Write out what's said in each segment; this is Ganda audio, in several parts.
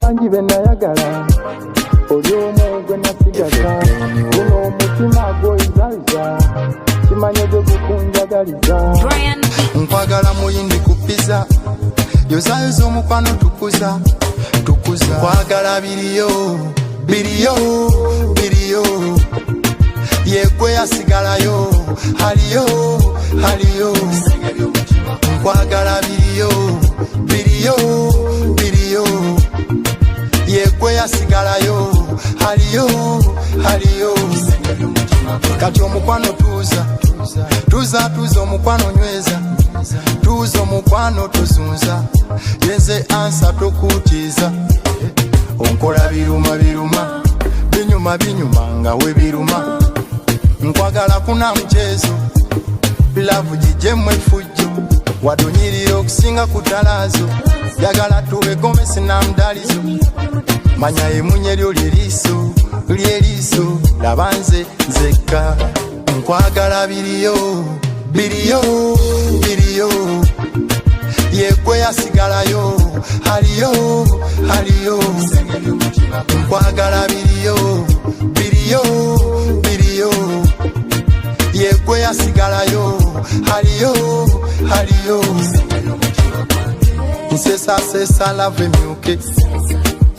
bangi benayagala oli omu gwe nasigasa guno omutima gwoyizaliza kimanye gwe gukunjagaliza nkwagala muyindi kupiza yozayoza omukwano tukuza nkwagala biriyo yegwe yasigalayo haliyo nkwagala biriyo yegwe yasigalayo haliyo kati omukwano tuza omukwano nyweza tuza omukwano tuzunza yenze ansa tokutiza onkola binyuma nga we biruma nkwagala kuna mchezo bilavu jijemwe fujjo wadonyirira okusinga kutalazo yagala tuwe gomesi na mdalizo manya emunye lyo lyeriso labanze nzeka nkwagala biriyo yegwe yasigalayo haliyo nkwagala biriyo yegwe yasigalayo haliyo nsesasesa lava emyuke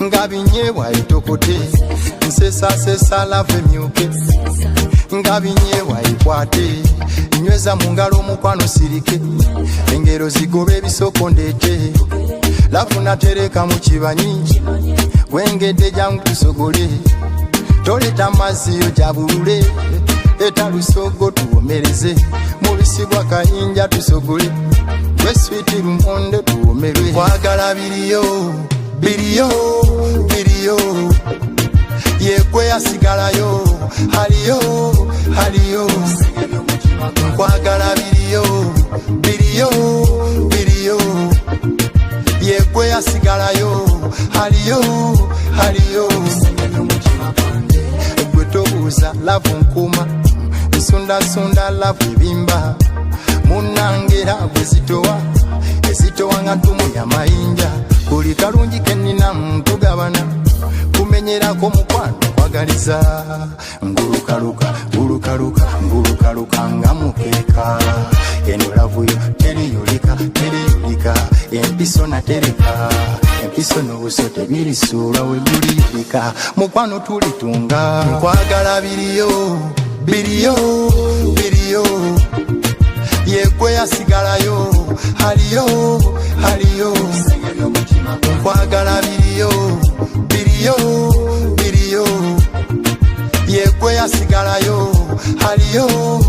nga binyeebwa itokote nsesasesa lava emyuke nga binyeebwa ikwate nyweza mu ngalo omukwano sirike engero zigoba ebisoko ndeete lavu natereka mu kibanyi wengedde jangu tusogole toleta mazzi yo jabulule eta lusogo tuwomereze mu bisigwa kayinja tusogole gwe switi lumonde tuwomerwe kwagala biriyo yegwe yasigalayo haliyo nkwagala biriyo yegwe yasigalayo haliyo gwe tobuuza lavu nkuma nsundasunda lavu ebimba munangera bwe ezitowa nga ntumu yamayinja buli kalungi kenina ntugabana kumenyerako mukwano kwagaliza ngulukaluka nga mukeeka eno lavuyo teriyulika empiso natereka empiso n'obuso tebirisuula we buliyulika mukwano tulitunga nkwagala biriyo yegwe yasigalayo haliyo nkwagala biriyo yegwe yasigalayo haliyo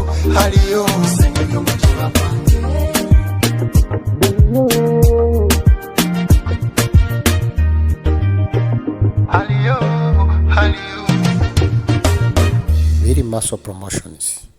Very Maso Promotions.